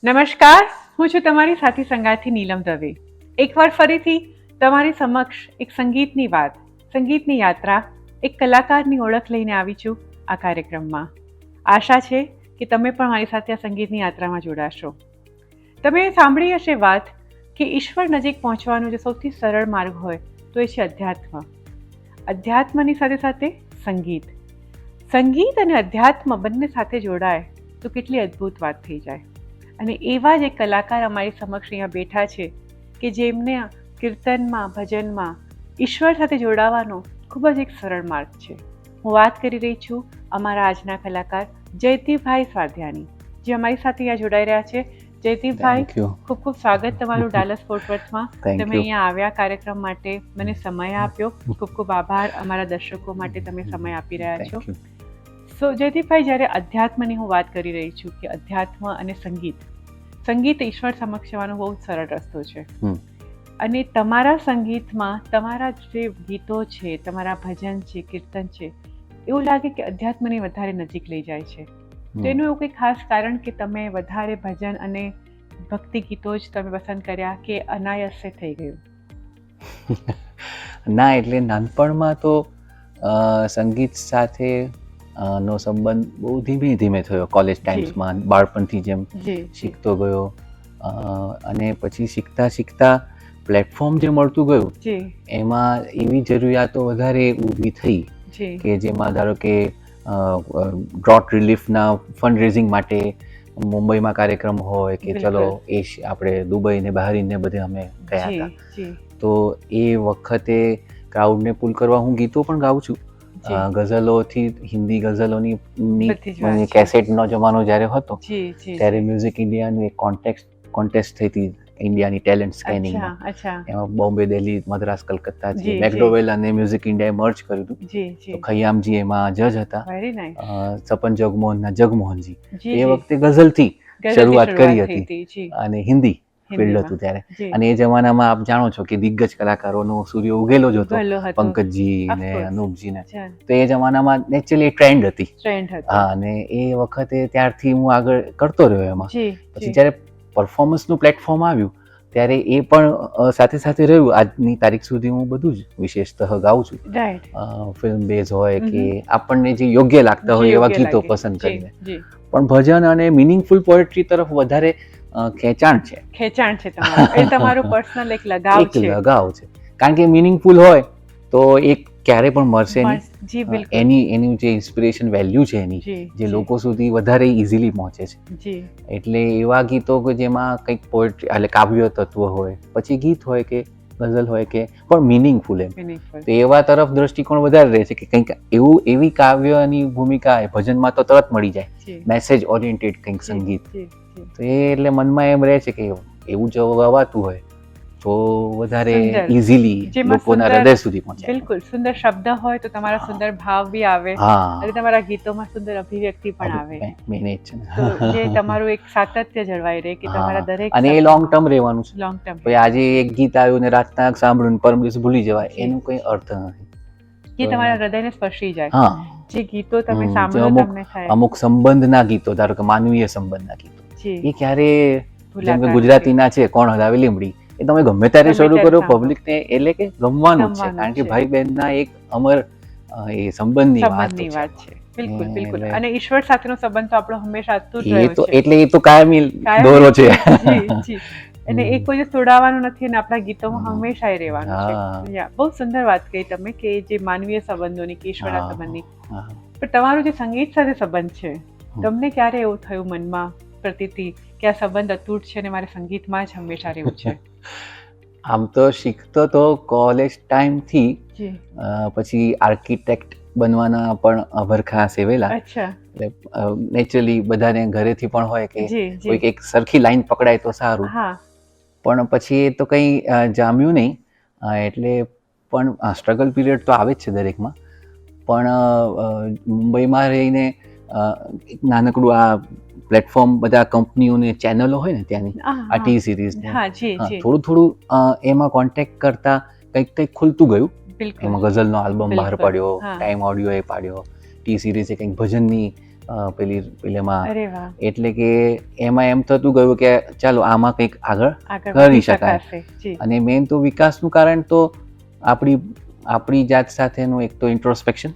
નમસ્કાર, હું છું તમારી સાથી સંગાથી નીલમ દવે. એકવાર ફરીથી તમારી સમક્ષ એક સંગીતની વાત, સંગીતની યાત્રા, એક કલાકારની ઓળખ લઈને આવી છું આ કાર્યક્રમમાં. આશા છે કે તમે પણ મારી સાથે આ સંગીતની યાત્રામાં જોડાશો. તમે સાંભળી હશે વાત કે ઈશ્વર નજીક પહોંચવાનો જે સૌથી સરળ માર્ગ હોય તો એ છે અધ્યાત્મ. અધ્યાત્મની સાથે સાથે સંગીત. સંગીત અને અધ્યાત્મ બંને સાથે જોડાય તો કેટલી અદ્ભુત વાત થઈ જાય. અને એવા જ એક કલાકાર અમારી સમક્ષ અહીંયા બેઠા છે કે જેમને કીર્તનમાં, ભજનમાં ઈશ્વર સાથે જોડાવાનો ખૂબ જ એક સરળ માર્ગ છે. હું વાત કરી રહી છું અમારા આજના કલાકાર જયદીપભાઈ સ્વાધ્યાની, જે અમારી સાથે અહીંયા જોડાઈ રહ્યા છે. જયદીપભાઈ, ખૂબ ખૂબ સ્વાગત તમારું ડાલસ ફોર્ટ વર્થમાં. તમે અહીંયા આવ્યા કાર્યક્રમ માટે, મને સમય આપ્યો. ખૂબ ખૂબ આભાર. અમારા દર્શકો માટે તમે સમય આપી રહ્યા છો. સો જયદીપભાઈ, જ્યારે અધ્યાત્મની હું વાત કરી રહી છું કે અધ્યાત્મ અને સંગીત, સંગીત ઈશ્વર સમક્ષ જવાનો બહુ સરળ રસ્તો છે. અને તમારા સંગીતમાં તમારા જે ગીતો છે, તમારા ભજન છે, કીર્તન છે, એવું લાગે કે અધ્યાત્મની વધારે નજીક લઈ જાય છે. તો એનું એવું કંઈ ખાસ કારણ કે તમે વધારે ભજન અને ભક્તિ ગીતો જ તમે પસંદ કર્યા કે અનાયાસે થઈ ગયું? ના, એટલે નાનપણમાં તો સંગીત સાથે નો સંબંધ બહુ ધીમે ધીમે થયો. કોલેજ ટાઈમ્સમાં બાળપણથી જેમ શીખતો ગયો, અને પછી શીખતા શીખતા પ્લેટફોર્મ જે મળતું ગયું એમાં એવી જરૂરિયાતો વધારે ઊભી થઈ કે જેમાં ધારો કે ડ્રોટ રિલીફના ફંડ રેઝિંગ માટે મુંબઈમાં કાર્યક્રમ હોય કે ચલો આપણે દુબઈ ને બહારીન ને બધે અમે ગયા હતા. તો એ વખતે ક્રાઉડને પુલ કરવા હું ગીતો પણ ગાઉં છું. ગઝલોથી, હિન્દી ગઝલોની કેસેટનો જમાનો જ્યારે હતો ત્યારે મ્યુઝિક ઇન્ડિયાનું એક કોન્ટેસ્ટ થઈ હતી, ઇન્ડિયાની ટેલેન્ટ સ્કેનિંગમાં. એમાં બોમ્બે, દિલ્હી, મદ્રાસ, કલકત્તા, મેકડોવેલ અને મ્યુઝિક ઇન્ડિયાએ મર્જ કર્યું હતું. તો ખય્યામજી એમાં જજ હતા, સપન જગમોહનના જગમોહનજી. એ વખતે ગઝલથી શરૂઆત કરી હતી અને હિન્દી ફિલ્ડ હતું ત્યારે. અને એ જમાનામાં આપ જાણો છો કે દિગ્ગજ કલાકારોનો સૂર્ય ઉગેલો જ હતો, પંકજજી ને અનુપજી ને. તો એ જમાનામાં નેચરલી ટ્રેન્ડ હતી. હા, અને એ વખતે ત્યારથી હું આગળ કરતો રહ્યો એમાં. પછી જ્યારે પરફોર્મન્સનું પ્લેટફોર્મ આવ્યું ત્યારે એ પણ સાથે સાથે રહ્યું. આજની તારીખ સુધી હું બધું જ વિશેષતઃ ગાઉં છું. ફિલ્મ બેઝ હોય કે આપણને જે યોગ્ય લાગતા હોય એવા ગીતો પસંદ કરીને. પણ ભજન અને મિનિંગફુલ પોએટ્રી તરફ વધારે ખેંચાણ છે તમારું પર્સનલ એક લગાવ છે. કારણ કે મિનિંગફુલ હોય તો એક ક્યારે પણ મળશે નહીં. એનું જે ઇન્સ્પિરેશન વેલ્યુ છે એની જે લોકો સુધી વધારે ઇઝીલી પહોંચે છે. એટલે એવા ગીતો કે જેમાં કંઈક પોએટ્રી એટલે કાવ્ય તત્વ હોય, પછી ગીત હોય કે ગઝલ હોય કે પણ મિનિંગફુલ એમ, તો એવા તરફ દ્રષ્ટિકોણ વધારે રહે છે કે કંઈક એવી કાવ્યની ભૂમિકા ભજનમાં તો તરત મળી જાય, મેસેજ ઓરિએન્ટેડ કંઈક સંગીત. તો એ એટલે મનમાં એમ રહે છે કે એવું જો ગવાતું હોય તો વધારે ઇઝીલી લોકોના હૃદય સુધી પહોંચે. બિલકુલ, સુંદર શબ્દ હોય તો તમારા સુંદર ભાવ બી આવે અને તમારા ગીતોમાં સુંદર અભિવ્યક્તિ પણ આવે. તો જે તમારું એક સાતત્ય જળવાઈ રહે કે તમારા દરેક, અને એ લોંગ ટર્મ રહેવાનું છે. Long term. આજે એક ગીત આવ્યું ને રાતના સાંભળ્યું ને પરમ દિવસે ભૂલી જવાય, એનું કોઈ અર્થ નથી. કે તમારા હૃદયને સ્પર્શી જાય. જે ગીતો તમે સાંભળો તમને થાય. અમુક સંબંધના ગીતો, ધારો કે માનવીય સંબંધના ગીતો, એ ક્યારે, જેમ કે ગુજરાતીના છે કોણ હલાવે લીમડી, એ તમે ગમે ત્યારે શરૂ કરો પબ્લિકને એટલે કે ગમવાનું છે. કારણ કે ભાઈ બહેનના એક અમર એ સંબંધની વાત છે. બિલકુલ બિલકુલ. અને ઈશ્વર સાથેનો સંબંધ તો આપણો હંમેશા અતૂટ રહ્યો છે. એટલે એ તો કાયમી દોરો છે. અને એ કોઈ તોડાવવાનું નથી અને આપણા ગીતોમાં હંમેશા રહેવાનું છે. બહુ સુંદર વાત કહી તમે કે જે માનવીય સંબંધોની, કે ઈશ્વરના સંબંધની. પણ તમારો જે સંગીત સાથે સંબંધ છે, તમને ક્યારે એવું થયું મનમાં પ્રતીતિ કે આ સંબંધ અતૂટ છે અને મારે સંગીતમાં જ હંમેશા રહેવું છે? આમ તો શીખતો તો કોલેજ ટાઈમથી, પછી આર્કિટેક્ટ બનવાના પણ અભરખા સેવેલા. એટલે નેચરલી બધાને ઘરેથી પણ હોય કે કોઈક એક સરખી લાઈન પકડાય તો સારું. પણ પછી એ તો કંઈ જામ્યું નહીં. એટલે પણ સ્ટ્રગલ પીરિયડ તો આવે જ છે દરેકમાં. પણ મુંબઈમાં રહીને એક નાનકડું આ પ્લેટફોર્મ, બધા કંપનીઓને ચેનલો હોય ને ત્યાંની, આ ટી સિરીઝ, થોડું થોડું એમાં કોન્ટેક્ટ કરતા કંઈક ખુલતું ગયું. એમાં ગઝલનો આલ્બમ બહાર પાડ્યો, ટાઈમ ઓડિયો એ પાડ્યો, ટી સિરીઝે કંઈક ભજનની પેલેમાં. અરે વાહ, એટલે કે એમાં એમ થતું ગયું કે ચાલો આમાં કંઈક આગળ આગળ કરી વધી શકાય. શકાશે. જી અને મેઇન તો વિકાસનું કારણ તો આપણી જાત સાથેનું એક તો ઇન્ટ્રોસ્પેક્શન.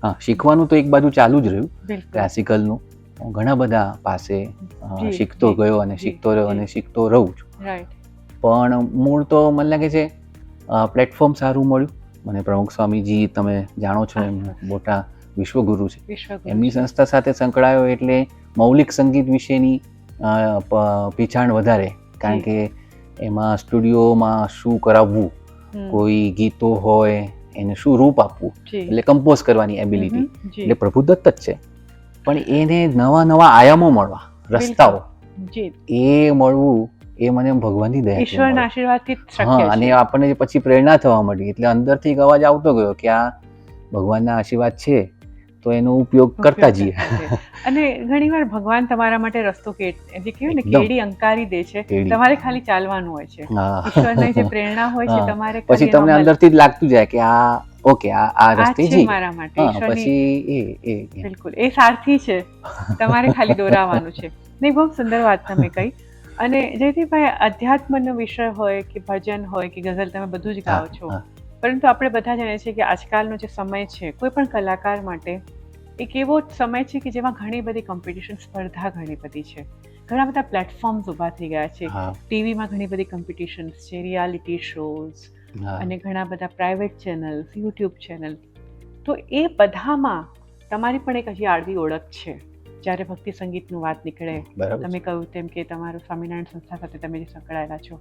હા, શીખવાનું તો એક બાજુ ચાલુ જ રહ્યું બિલકુલ. ક્લાસિકલનું. હું ઘણા બધા પાસે જી, શીખતો જી, ગયો અને જી, શીખતો રહ્યો જી. અને શીખતો રહું છું. રાઈટ. પણ મૂળ તો મને લાગે છે પ્લેટફોર્મ સારું મળ્યું મને. પ્રમુખ સ્વામીજી તમે જાણો છો, એમ મોટા વિશ્વગુરુ છે. વિશ્વગુરુ એમની છે. સંસ્થા સાથે સંકળાયો એટલે મૌલિક સંગીત વિશેની પીછાણ વધારે, કારણ જી. કે એમાં સ્ટુડિયોમાં શું કરાવવું, હમ. કોઈ ગીતો હોય એને શું રૂપ આપવું, જી. એટલે કમ્પોઝ કરવાની એબિલિટી, જી. એટલે પ્રભુદત્ત જ છે. પણ એને નવા નવા આયામો મળવા, રસ્તાઓ જી. એ મળવું, એ મને ભગવાનની દયાથી ઈશ્વરના મળ્યું. આશીર્વાદથી જ શક્ય હા, અને છે. આપણને પછી પ્રેરણા થવા માંડી. એટલે અંદરથી એક અવાજ આવતો ગયો કે આ ભગવાનના આશીર્વાદ છે તો એનો ઉપયોગ કરતા ઉપયોગ જઈએ. કરતા છે. અને ઘણીવાર ભગવાન તમારા માટે રસ્તો જે કહેવાય ને એકદમ. કેડી અંકારી દે છે, કેડી. તમારે ખાલી ચાલવાનું હોય છે. હા. ઈશ્વરની જે પ્રેરણા હોય છે હા. તમારે પછી ખાલી તમને એનો અમલ. અંદરથી જ લાગતું જાય કે આ ઓકે, આ આ રસ્તે છે જઈએ. મારા માટે હા, ઈશ્વરની. પછી બિલકુલ, એ સારથી છે, તમારે ખાલી દોરાવાનું છે. નહીં, બહુ સુંદર વાત તમે કહી. અને જયદીપભાઈ, અધ્યાત્મનો વિષય હોય કે ભજન હોય કે ગઝલ, તમે બધું જ ગાઓ છો. પરંતુ આપણે બધા જાણીએ છીએ કે આજકાલનો જે સમય છે કોઈ પણ કલાકાર માટે એક એવો સમય છે કે જેમાં ઘણી બધી કોમ્પિટિશન, સ્પર્ધા ઘણી બધી છે. ઘણા બધા પ્લેટફોર્મ્સ ઊભા થઈ ગયા છે. ટીવીમાં ઘણી બધી કોમ્પિટિશન્સ છે, રિયાલિટી શોઝ અને ઘણા બધા પ્રાઇવેટ ચેનલ્સ, યુટ્યુબ ચેનલ. તો એ બધામાં તમારી પણ એક હજી આગવી ઓળખ છે. જ્યારે ભક્તિ સંગીતનું વાત નીકળે, તમે કહ્યું તેમ કે તમારું સ્વામિનારાયણ સંસ્થા સાથે તમે જે સંકળાયેલા છો,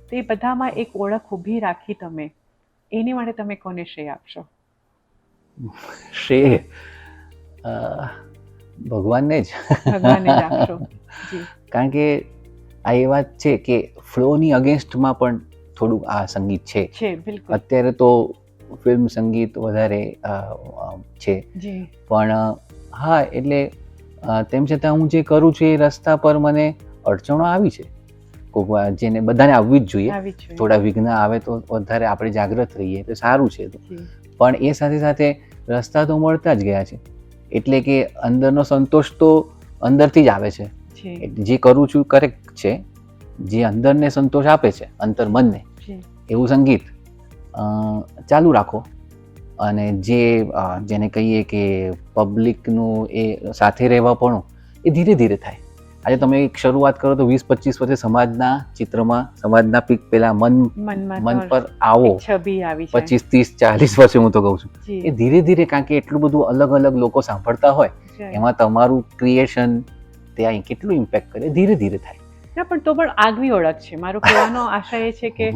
તો એ બધામાં એક ઓળખ ઊભી રાખી તમે, એની માટે તમે કોને શ્રેય આપશો? શ્રેય ભગવાનને જ. ભગવાનને જ આપશો. જી. કારણ કે આ એ વાત છે કે ફ્લોની અગેન્સ્ટમાં પણ થોડુંક આ સંગીત છે. બિલકુલ. અત્યારે તો ફિલ્મ સંગીત વધારે છે. પણ હા, એટલે તેમ છતાં હું જે કરું છું એ રસ્તા પર મને અડચણો આવી છે. કોઈક વાર જેને બધાને આવવી જ જોઈએ. થોડા વિઘ્ન આવે તો વધારે આપણે જાગૃત રહીએ તો સારું છે. પણ એ સાથે સાથે રસ્તા તો મળતા જ ગયા છે. એટલે કે અંદરનો સંતોષ તો અંદરથી જ આવે છે. જે કરું છું કરેક્ટ છે, જે અંદરને સંતોષ આપે છે, અંતર મનને, એવું સંગીત ચાલુ રાખો. અને જેને કહીએ કે પબ્લિકનું એ સાથે રહેવા પણ એ ધીરે ધીરે થાય. આજે તમે એક શરૂઆત કરો તો 20-25 વર્ષે સમાજના ચિત્રમાં, સમાજના પીક પેલા મન પર આવો, 25-30-40 વર્ષે હું તો કહું છું, એ ધીરે ધીરે, કારણ કે એટલું બધું અલગ અલગ લોકો સાંભળતા હોય, એમાં તમારું ક્રિએશન ત્યાં કેટલું ઇમ્પેક્ટ કરે, ધીરે ધીરે થાય. ના, પણ તો પણ આગવી ઓળખ છે. મારો કહેવાનો આશય એ છે કે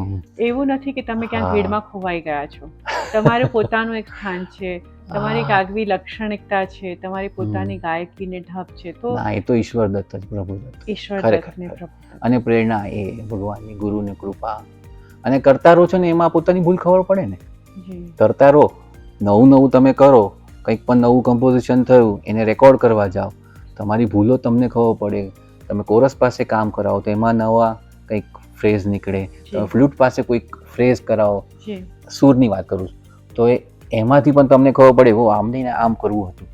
એવું નથી કે તમે ક્યાંક ભીડમાં ખોવાઈ ગયા છો. તમારે પોતાનું એક સ્થાન છે, તમારી એક આગવી લાક્ષણિકતા છે, તમારી પોતાની ગાયકીને ઢબ છે. તો ના, એ તો ઈશ્વર દત્ત જ, પ્રભુ દત્ત, ઈશ્વર દત્તને પ્રભુ અને પ્રેરણા એ ભગવાનની, ગુરુની કૃપા. અને કરતા રહો છો ને એમાં પોતાની ભૂલ ખબર પડે ને. કરતા રહો, નવું તમે કરો, કંઈક પણ નવું કમ્પોઝિશન થયું એને રેકોર્ડ કરવા જાઓ, તમારી ભૂલો તમને ખબર પડે. તમે કોરસ પાસે કામ કરાવો તો એમાં નવા કંઈક ફ્રેઝ નીકળે. તમે ફ્લૂટ પાસે કોઈક ફ્રેઝ કરાવો, સૂરની વાત કરું છું, તો એમાંથી પણ તમને ખબર પડે આમ નહીં આમ કરવું હતું.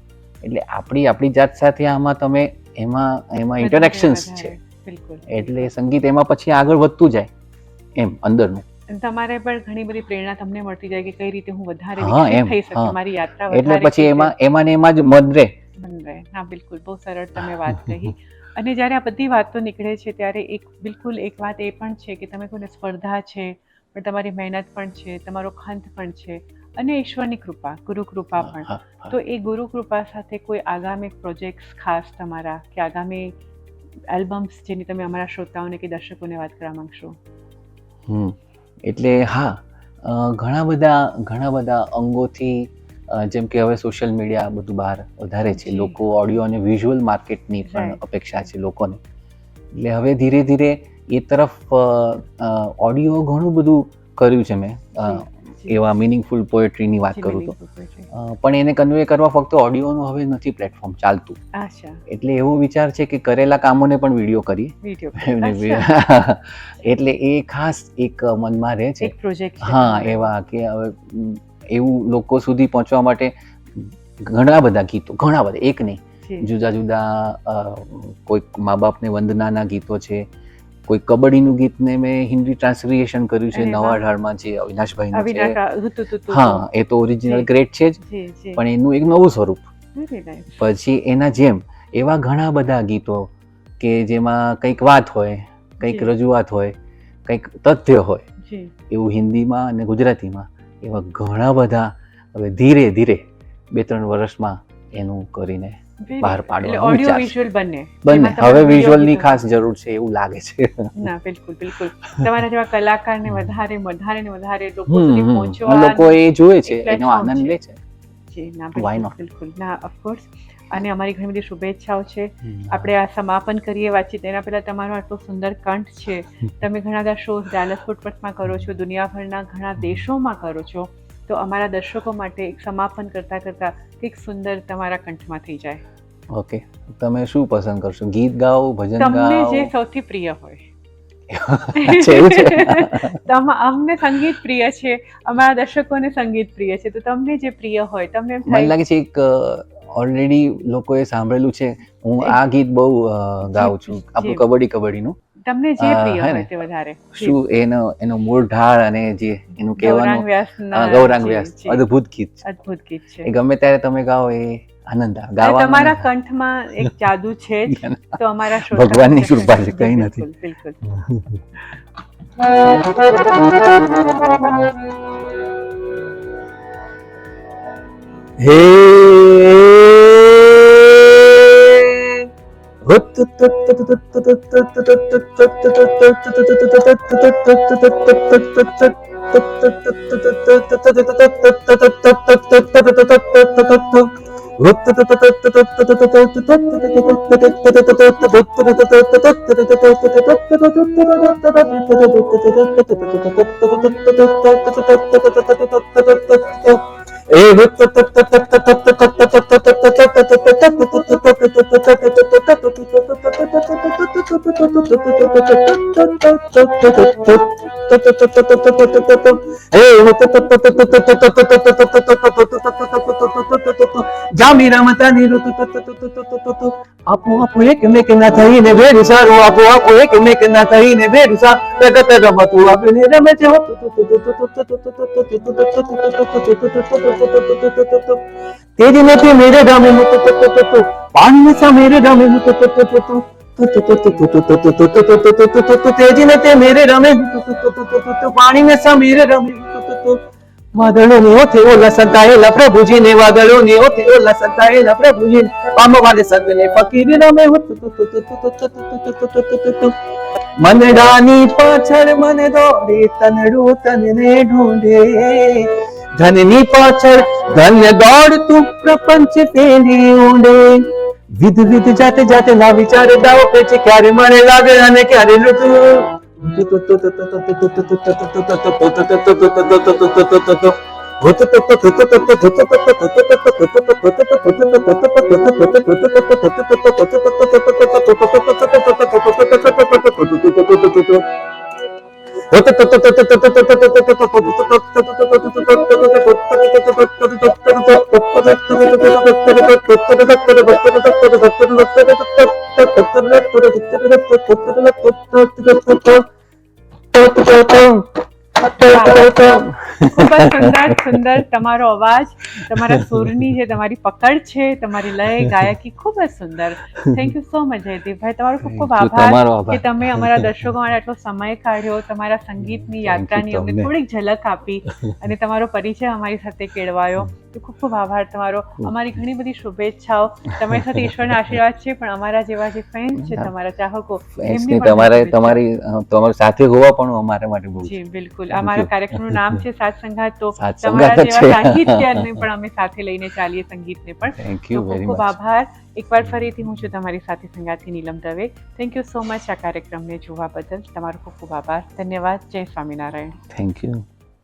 એટલે આપણી જાત સાથે આમાં તમે એમાં ઇન્ટરેક્શન્સ છે. એટલે સંગીત એમાં પછી આગળ વધતું જાય એમ અંદરનું. તમારે પણ ઘણી બધી પ્રેરણા તમને મળતી જાય કે કઈ રીતે હું વધારે વિકસિત થઈ શકું, મારી યાત્રા વધારે. એટલે પછી એમાં જ મન રહે. હા, બિલકુલ, બહુ સરળ તમે વાત કહી. અને જ્યારે આ બધી વાતો નીકળે છે ત્યારે એક વાત એ પણ છે કે તમે કોઈને સ્પર્ધા છે, પણ તમારી મહેનત પણ છે, તમારો ખંત પણ છે, અને ઈશ્વરની કૃપા, ગુરુ કૃપા પણ. તો એ ગુરુ કૃપા સાથે કોઈ આગામી પ્રોજેક્ટ્સ ખાસ તમારા, કે આગામી એલ્બમ્સ જેની તમે અમારા શ્રોતાઓને કે દર્શકોને વાત કરવા માંગશો? એટલે હા, ઘણા બધા અંગોથી, જેમ કે હવે સોશિયલ મીડિયા બધું બહાર વધારે છે, લોકો ઓડિયો અને વિઝ્યુઅલ માર્કેટની પણ અપેક્ષા છે લોકોને. એટલે હવે ધીરે ધીરે એ તરફ ઓડિયો ઘણું બધું કર્યું છે મેં. એવા મિનિંગફુલ પોએટ્રીની વાત કરું તો, પણ એને કન્વે કરવા ફક્ત ઓડિયોનું હવે નથી પ્લેટફોર્મ ચાલતું. એટલે એવો વિચાર છે કે કરેલા કામોને પણ વિડીયો કરીએ. એટલે એ ખાસ એક મનમાં રહે છે. હા, એવા કે હવે એવું લોકો સુધી પહોંચવા માટે ઘણા બધા ગીતો, ઘણા બધા, એક નહીં, જુદા જુદા કોઈ મા બાપને વંદનાના ગીતો છે, કોઈ કબડ્ડીનું ગીતને મેં હિન્દી ટ્રાન્સલેશન કર્યું છે નવા ઢાળમાં, જે અવિનાશભાઈનું છે. હા, એ તો ઓરિજિનલ ગ્રેટ છે જ, પણ એનું એક નવું સ્વરૂપ. પછી એના જેમ એવા ઘણા બધા ગીતો કે જેમાં કંઈક વાત હોય, કંઈક રજૂઆત હોય, કંઈક તથ્ય હોય, એવું હિન્દીમાં અને ગુજરાતીમાં એવા ઘણા બધા હવે ધીરે ધીરે 2-3 વર્ષમાં એનું કરીને બહાર પાડવાનું વિચાર બંને. હવે વિઝ્યુઅલની ખાસ જરૂર છે એવું લાગે છે. ના, બિલકુલ બિલકુલ. તમારા જેવા કલાકારને વધારે ને વધારે લોકો સુધી પહોંચવા, લોકો એ જોવે છે, એનો આનંદ લે છે. જી ના, બિલકુલ ના, ઓફકોર્સ. અને અમારી ઘણી બધી શુભેચ્છાઓ છે. આપણે આ સમાપન કરીએ વાતચીત એના પહેલા તમારો આટલો સુંદર કંઠ છે. તમે ઘણા બધા શોઝ ડાલસ ફોર્ટ વર્થમાં કરો છો, દુનિયાભરના ઘણા દેશોમાં કરો છો, તો અમારા દર્શકો માટે એક સમાપન કરતા કંઈક સુંદર તમારા કંઠમાં થઈ જાય. ઓકે, તમે શું પસંદ કરશો? ગીત ગાઓ, ભજન ગાઓ? તમને જે સૌથી પ્રિય હોય. એવું છે? અમને સંગીત પ્રિય છે, અમારા દર્શકોને સંગીત પ્રિય છે, તો તમને જે પ્રિય હોય. તમને મને લાગે છે એક ઓલરેડી લોકોએ સાંભળેલું છે. હું આ ગીત બહુ ગાઉં છું, આપણું કબડ્ડીનું. તમને જે પ્રિય હોય તે વધારે. શું એનો મૂળ ઢાળ અને જે એનું કહેવાનું ગૌરાંગ વ્યાસ, અદ્ભુત ગીત છે. એ ગમે ત્યારે તમે ગાઓ એ આનંદ આવે ગાવાનો. તમારા કંઠમાં એક જાદુ છે જ, તો અમારા ભગવાનની કૃપા છે, કંઈ નથી. બિલકુલ. હે જામી રમતા નીરુ આપો એકમેક ના થઈને ભેરું સારું, આપો એકમેક ના થઈને ભેરું સારું, પ્રગટ રમતું આપણે રમે છે. તેજી નથી મેરે રામે પાણી નશા મેરે રામે તેજી નથી મેરે રામે પાણી નશા મેરે રામે વાદળોની ઓથે ઓલા સંતાયેલા પ્રભુજીને, વાદળોની ઓથે ઓલા સંતાયેલા પ્રભુજીને, પામવાને સંતને ફકીર રમે. મનડાની પાછળ મને દોડે, તનડું તનને ઢૂંઢે, ધનની પાછળ ધન દોડતું પ્રપંચ તેની ઊંડે, વિધ વિધ જાતે જાતે ના વિચારે દાવો કે છે, ક્યારે મને લાગે અને ક્યારે લૂટું. ખૂબ જ સુંદર તમારો અવાજ, તમારા સુરની જે તમારી પકડ છે, તમારી લય, ગાયકી ખૂબ જ સુંદર. થેન્ક યુ સો મચ જયદીપભાઈ. તમારો ખૂબ ખૂબ આભાર કે તમે અમારા દર્શકો માટે આટલો સમય કાઢ્યો, તમારા સંગીતની યાત્રાની અમને થોડીક ઝલક આપી અને તમારો પરિચય અમારી સાથે કેળવાયો. તો ખૂબ ખૂબ આભાર તમારો. અમારી ઘણી બધી શુભેચ્છાઓ. તમારી સાથે ઈશ્વરના આશીર્વાદ છે, પણ અમારા જેવા જે ફેન્સ છે, તમારા ચાહકો, તમારી સાથે હોવા પણ અમારા માટે બહુ. જી બિલકુલ. અમારા કાર્યક્રમનું નામ છે સાત સંગાત, તો તમારા જેવા સાહિત્યને પણ અમે સાથે લઈને ચાલીએ, સંગીતને પણ. ખૂબ ખૂબ આભાર. એકવાર ફરીથી હું છું તમારી સાથે સંગાતથી Neelam Dave. Thank you so much આ કાર્યક્રમને જોવા બદલ. તમારો ખૂબ ખૂબ આભાર. ધન્યવાદ. જય સ્વામિનારાયણ. Thank you.